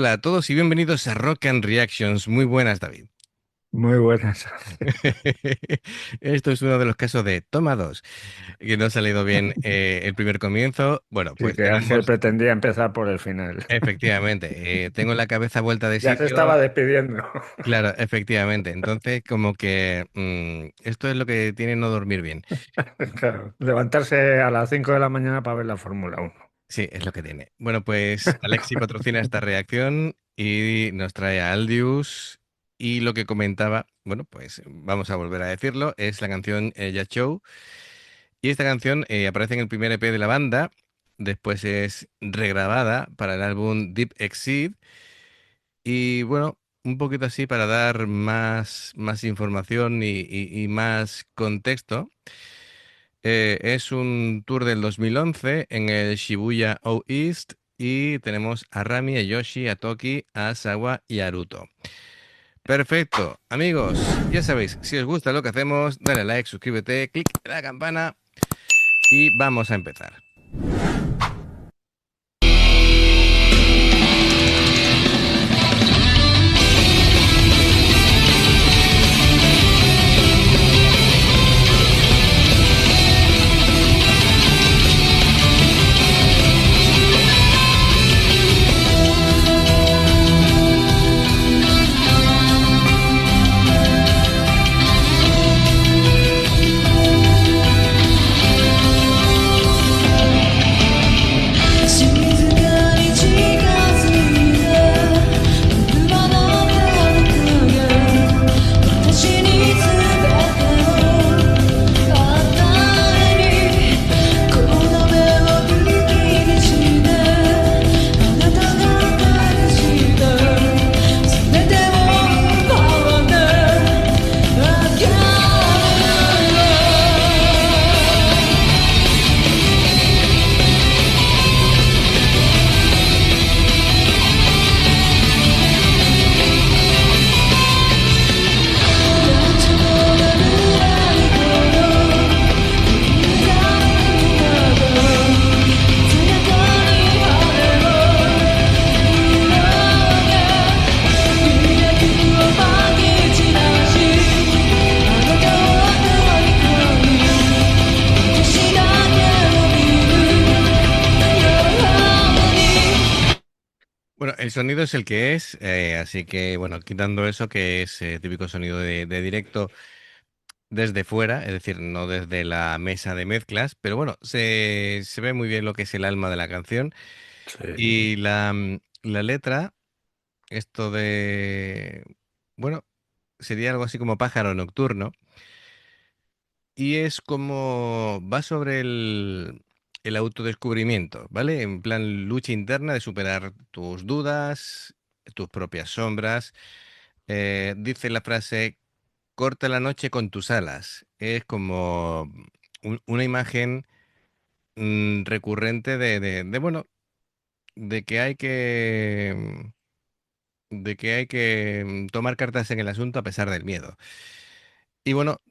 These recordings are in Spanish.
Hola a todos y bienvenidos a Rock and Reactions. Muy buenas, David. Muy buenas. Esto es uno de los casos de toma 2, que no ha salido bien el primer comienzo. Bueno, Sí, pues que Ángel tenemos, pretendía empezar por el final. efectivamente, tengo la cabeza vuelta de Ya se estaba sitio. despidiendo. Claro, efectivamente. Entonces, como que esto es lo que tiene no dormir bien. Claro, levantarse a las 5 de la mañana para ver la Fórmula 1. Sí, es lo que tiene. Bueno, pues Alexi patrocina esta reacción y nos trae a Aldius. Y lo que comentaba, bueno, pues vamos a volver a decirlo, es la canción Ya Show. Y esta canción aparece en el primer EP de la banda, después es regrabada para el álbum Deep Exceed. Y bueno, un poquito así para dar más información y más contexto. Es un tour del 2011 en el Shibuya O East y tenemos a Rami, a Yoshi, a Toki, a Sawa y a Aruto. Perfecto, amigos, ya sabéis, si os gusta lo que hacemos, dale like, suscríbete, clic en la campana y vamos a empezar. Bueno, el sonido es el que es, así que bueno, quitando eso que es típico sonido de directo desde fuera, es decir, no desde la mesa de mezclas, pero bueno, se ve muy bien lo que es el alma de la canción Sí. y la letra, esto de, bueno, sería algo así como pájaro nocturno y es como va sobre el autodescubrimiento, ¿vale? En plan lucha interna de superar tus dudas, tus propias sombras. Dice la frase, corta la noche con tus alas. Es como una imagen recurrente bueno, de que hay que tomar cartas en el asunto a pesar del miedo. Y bueno,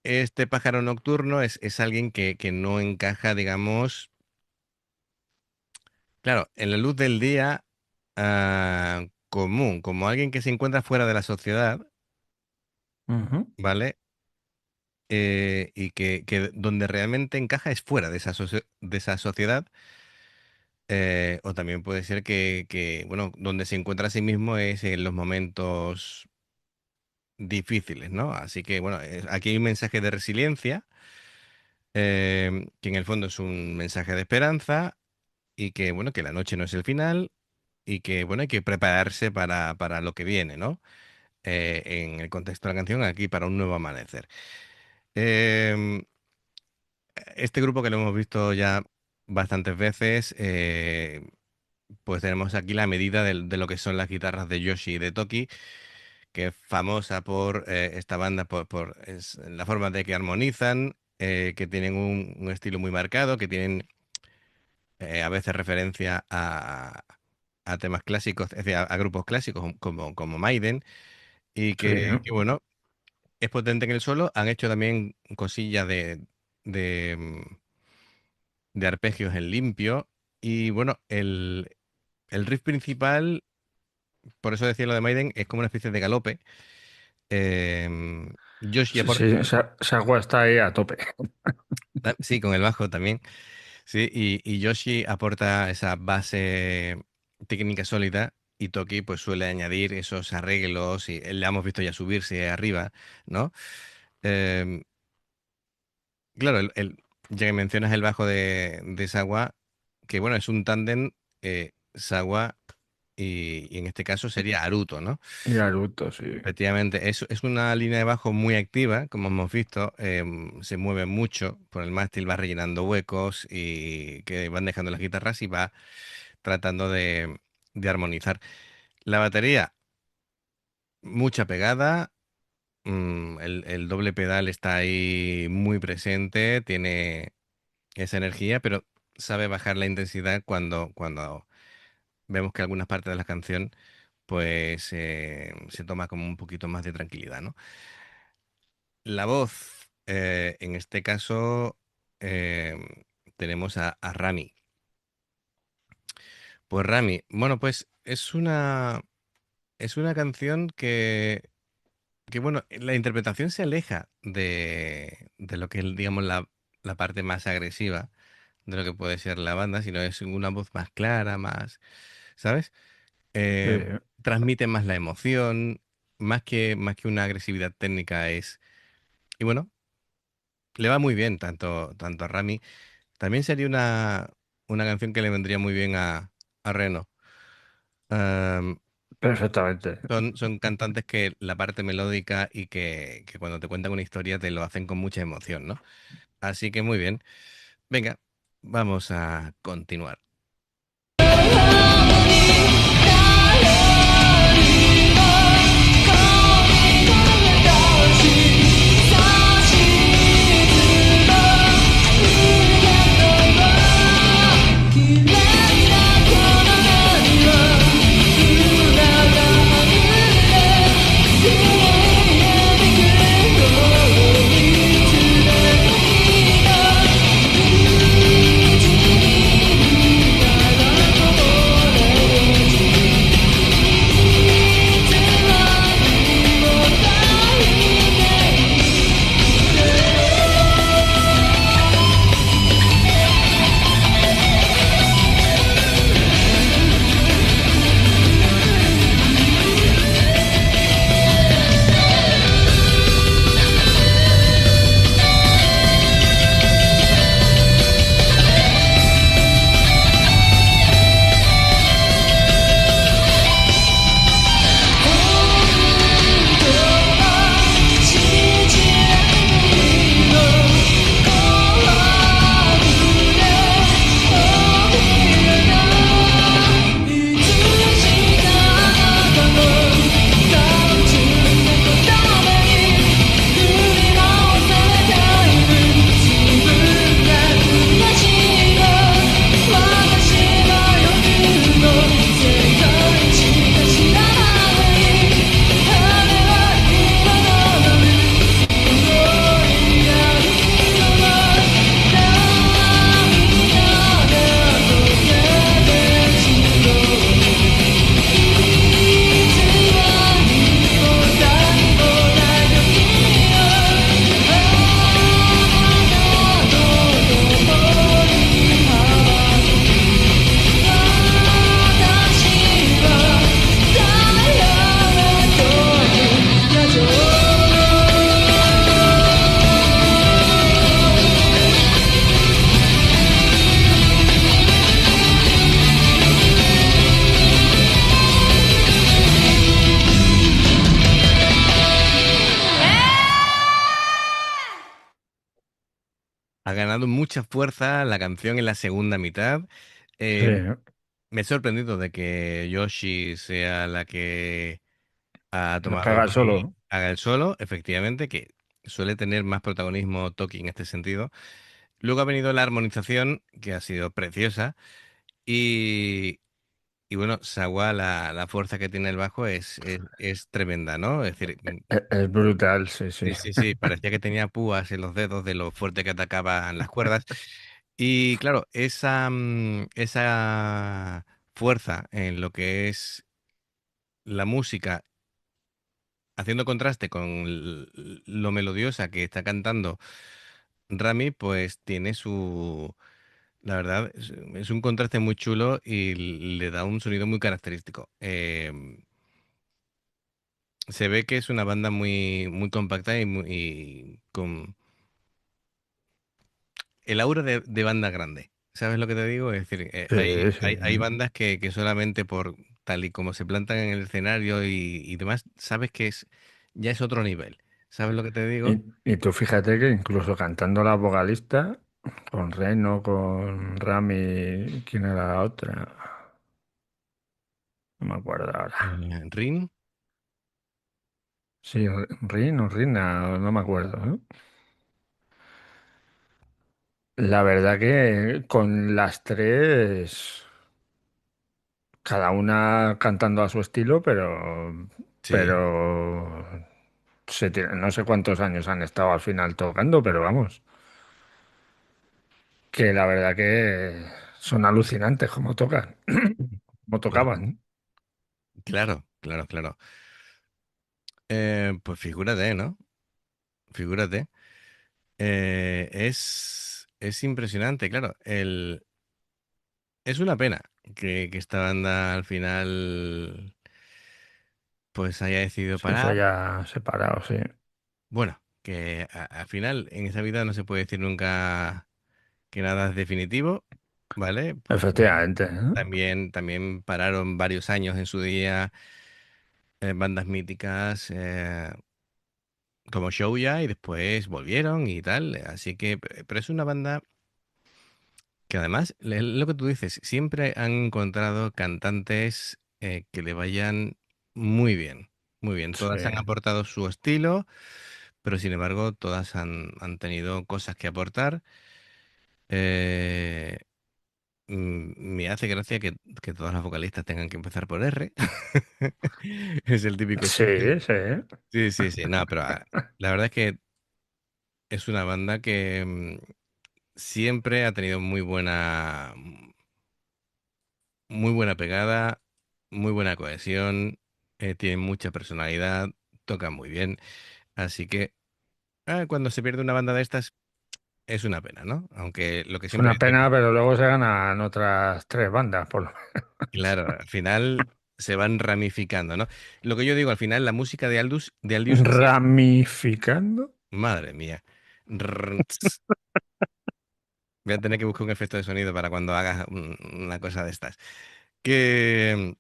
este pájaro nocturno es alguien que no encaja, digamos, claro, en la luz del día común, como alguien que se encuentra fuera de la sociedad, Ujú. ¿vale? Y que donde realmente encaja es fuera de de esa sociedad. O también puede ser bueno, donde se encuentra a sí mismo es en los momentos difíciles, ¿no? Así que, bueno, aquí hay un mensaje de resiliencia, que en el fondo es un mensaje de esperanza y que, bueno, que la noche no es el final y que, bueno, hay que prepararse para lo que viene, ¿no? En el contexto de la canción, aquí para un nuevo amanecer. Em, este grupo que lo hemos visto ya bastantes veces, pues tenemos aquí la medida de lo que son las guitarras de Yoshi y de Toki, que es famosa por esta banda, por la forma de que armonizan, que tienen un estilo muy marcado, que tienen a veces referencia a temas clásicos, es decir, a grupos clásicos como Maiden, y Sí, que, bueno, es potente en el solo. Han hecho también cosillas de, mm, de arpegios en limpio, y bueno, el riff principal. por eso decía lo de Maiden, es como una especie de galope. Yoshi Sí, sí, aporta, esa agua está ahí a tope. sí, con el bajo también, sí, y Yoshi aporta esa base técnica sólida y Toki pues suele añadir esos arreglos y le hemos visto ya subirse arriba, ¿no? Em, claro, ya que mencionas el bajo de Sawa, que bueno, es un tándem Sawa y en este caso sería Aruto, ¿no? Y Naruto, sí. Efectivamente, es una línea de bajo muy activa, como hemos visto, se mueve mucho por el mástil, va rellenando huecos y que van dejando las guitarras y va tratando de armonizar. La batería, mucha pegada, el doble pedal está ahí muy presente, tiene esa energía, pero sabe bajar la intensidad cuando vemos que algunas partes de la canción pues se toma como un poquito más de tranquilidad, ¿no? La voz, en este caso, tenemos a Rami. Pues Rami, bueno, pues es una canción que, bueno, la interpretación se aleja de lo que es, digamos, la parte más agresiva de lo que puede ser la banda, sino es una voz más clara, más, ¿sabes? Sí. Eh, transmite más la emoción, más que una agresividad técnica es... Y bueno, le va muy bien tanto a Rami. También sería una canción que le vendría muy bien a Reno. Am, Perfectamente. son cantantes que la parte melódica y que cuando te cuentan una historia te lo hacen con mucha emoción, ¿no? Así que muy bien. Venga, vamos a continuar. Ha ganado mucha fuerza la canción en la segunda mitad. Sí. Eh, Me he sorprendido de que Yoshi sea la que ha Lo tomado caga aquí, solo. haga el solo, efectivamente, que suele tener más protagonismo Toki en este sentido. Luego ha venido la armonización, que ha sido preciosa, y, y bueno, Sawa, la fuerza que tiene el bajo es tremenda, ¿no? Es decir, Es brutal, sí, sí. sí, sí, sí, parecía que tenía púas en los dedos de lo fuerte que atacaban las cuerdas. Y claro, esa fuerza en lo que es la música, haciendo contraste con lo melodiosa que está cantando Rami, pues tiene su, la verdad, es un contraste muy chulo y le da un sonido muy característico. Se ve que es una banda muy, muy compacta y con el aura de banda grande. ¿Sabes lo que te digo? Es decir, Sí, sí. hay bandas que solamente por tal y como se plantan en el escenario y demás, sabes que ya es otro nivel. ¿Sabes lo que te digo? Y tú fíjate que incluso cantando la vocalista, con Reno, con Rami, ¿quién era la otra? No me acuerdo ahora. Rin, Sí, Rin o Rina, no me acuerdo, ¿eh? La verdad que con las tres, cada una cantando a su estilo, sí, pero no sé cuántos años han estado al final tocando, pero vamos, que la verdad que son alucinantes como tocan, como pues tocaban. claro, claro, claro. Pues figúrate, ¿no? Figúrate. Es impresionante, claro. Es una pena que esta banda al final pues haya decidido Sí, se parar. haya separado, sí. Bueno, que al final en esa vida no se puede decir nunca que nada es definitivo, ¿vale? Porque Efectivamente, ¿eh? también pararon varios años en su día bandas míticas como Shouja y después volvieron y tal. Así que, pero es una banda que además, lo que tú dices, siempre han encontrado cantantes que le vayan muy bien, muy bien. Sí. Todas han aportado su estilo, pero sin embargo, todas han tenido cosas que aportar. Eh, Me hace gracia que todas las vocalistas tengan que empezar por R. Es el típico chiste. Sí, sí. Sí, sí, sí. No, pero la verdad es que es una banda que siempre ha tenido muy buena pegada, muy buena cohesión, tiene mucha personalidad, toca muy bien. Así que cuando se pierde una banda de estas es una pena, ¿no? Aunque lo que Es siempre una decimos, pena, pero luego se ganan otras tres bandas, por lo claro, al final se van ramificando, ¿no? Lo que yo digo, al final la música de Aldius, menos. Ramificando. madre mía. Rrrts. Voy a tener que buscar un efecto de sonido para cuando hagas una cosa de estas. Que,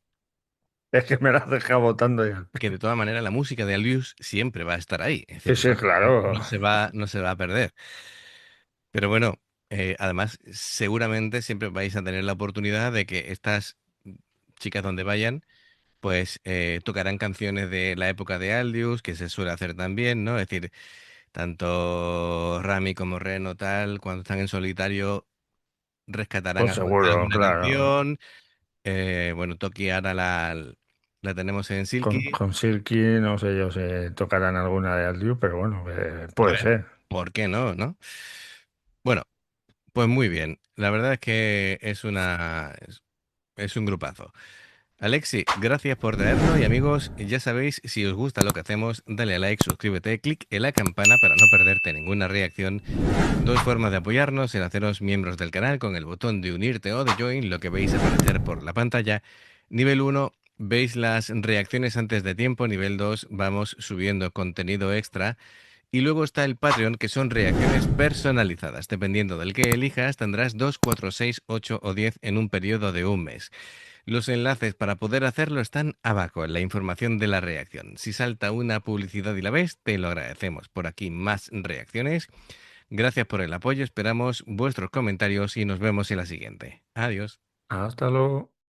Es que me la has dejado botando ya. que de todas maneras la música de Aldius siempre va a estar ahí. Es Sí, decir, sí, claro. no se va a perder. Pero bueno, además, seguramente siempre vais a tener la oportunidad de que estas chicas donde vayan, pues tocarán canciones de la época de Aldius, que se suele hacer también, ¿no? Es decir, tanto Rami como Reno, tal, cuando están en solitario, rescatarán Pues seguro, alguna claro. canción. Bueno, Toki ahora la tenemos en Silky. Con Silky, no sé yo si tocarán alguna de Aldiu, pero bueno, A puede ver, ser. ¿por qué no, no? Bueno, pues muy bien. La verdad es que es un grupazo. Alexi, gracias por traerlo y amigos, ya sabéis, si os gusta lo que hacemos, dale a like, suscríbete, clic en la campana para no perderte ninguna reacción. Dos formas de apoyarnos, el haceros miembros del canal con el botón de unirte o de join, lo que veis aparecer por la pantalla. Nivel uno, veis las reacciones antes de tiempo. Nivel 2, vamos subiendo contenido extra. Y luego está el Patreon, que son reacciones personalizadas. Dependiendo del que elijas, tendrás 2, 4, 6, 8 o 10 en un periodo de un mes. Los enlaces para poder hacerlo están abajo en la información de la reacción. Si salta una publicidad y la ves, te lo agradecemos. Por aquí más reacciones. Gracias por el apoyo, esperamos vuestros comentarios y nos vemos en la siguiente. Adiós. Hasta luego.